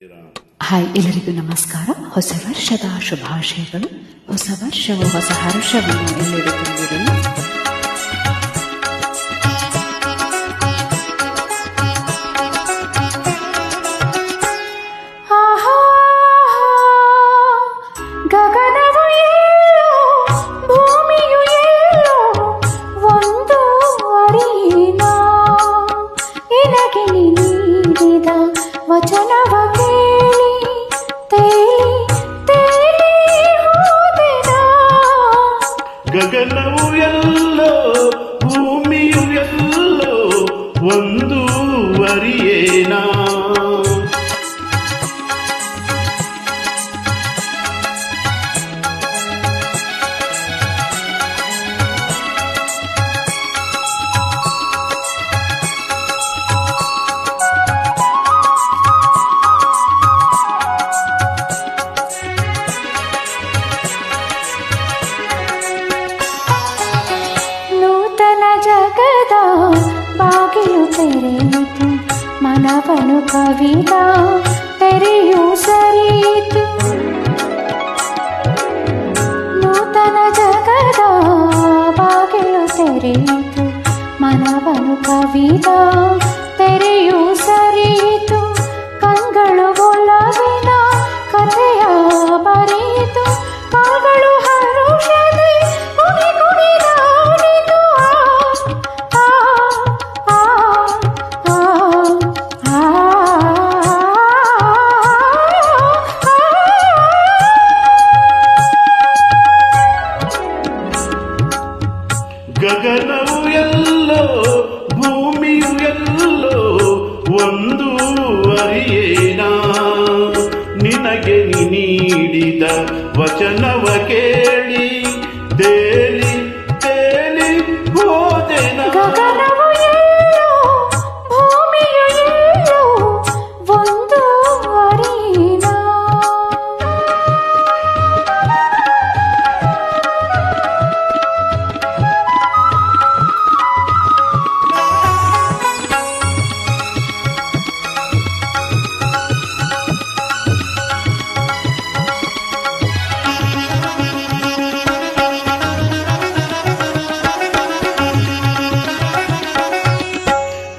Hi, ಎಲ್ಲರಿಗೂ ನಮಸ್ಕಾರ. ಹೊಸ ವರ್ಷದ ಶುಭಾಶಯಗಳು. ಹೊಸ ವರ್ಷವು ಹೊಸ ಹರ್ಷವನ್ನು ಎಲ್ಲೆಡೆ ತುಂಬಿರಲು. ಗಗನವು ಎಲ್ಲೋ, ಭೂಮಿಯು ಎಲ್ಲೋ, ಒಂದು ಅರಿನ ನಿನಗೆ ನೀಡಿದ ವಚನವ ಕೇಳಿ ತೇಲಿ ತೇಲಿ ಹೋದೆನ. ಗಗನವು ಎಲ್ಲೋ, ಭೂಮಿಯು ಎಲ್ಲೋ, ಒಂದು ಅರಿಯೇನಾ. ಜಗದ ಬಾಗಿಲು ತೆರೆಯಿತು, ಮನವನು ಕವಿದ ತೆರೆಯು ಸರಿಯಿತು. ನೂತನ ಜಗದ ಬಾಗಿಲು ತೆರೆಯಿತು, ಮನವನು ಕವಿದ ತೆರೆಯು ಸರಿಯಿತು. ಕಂಗಳು ಒಲವಿನ ಕಥೆಯ ಬರೆಯಿತು, ಕಾಗಳು ಹರುಷದೆ ಕುಣಿ ಕುಣಿದಾಡಿತು. ಗಗನವು ಎಲ್ಲೋ, ಭೂಮಿಯು ಎಲ್ಲೋ, ಒಂದು ಅರಿಯೇನಾ. ನಿನಗೆ ನೀಡಿದ ವಚನವ ಕೇಳಿ ತೇಲಿ ತೇಲಿ ಹೋದೆನ. ಗಗನವು ಎಲ್ಲೋ, ಭೂಮಿಯು ಎಲ್ಲೋ, ಒಂದು ಅರಿನ.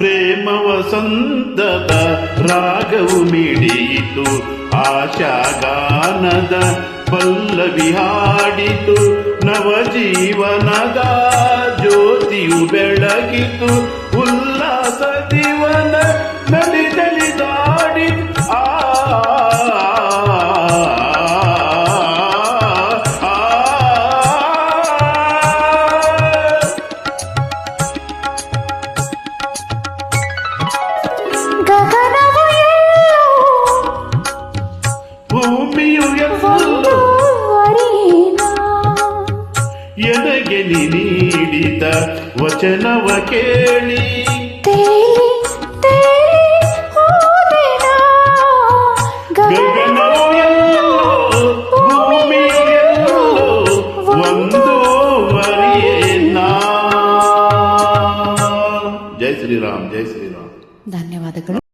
ಪ್ರೇಮ ವಸಂತದ ರಾಗವು ಮಿಡಿಯಿತು, ಆಶಾಗಾನದ ಪಲ್ಲವಿ ಹಾಡಿತು. ನವಜೀವನದ ಜ್ಯೋತಿಯು ಬೆಳಗಿತು, ಉಲ್ಲಾಸ ದಿವನ ನಲಿದಲಿದಾಡಿ. ಗಗನವು ಎಲ್ಲೋ, ಭೂಮಿಯು ಒಂದು ಎಲ್ಲೋ, ಅರಿನ. ಎನಗೆ ನೀಡಿದ ವಚನವ ಕೇಳಿ ತೇಲಿ ತೇಲಿ ಹೋದೆನ. ಗಗನವು ಎಲ್ಲೋ, ಭೂಮಿಯು ಎಲ್ಲೋ, ಒಂದು ಅರಿಯೇನಾ. ಜೈ ಶ್ರೀರಾಮ್, ಜೈ ಶ್ರೀರಾಮ್. ಧನ್ಯವಾದಗಳು.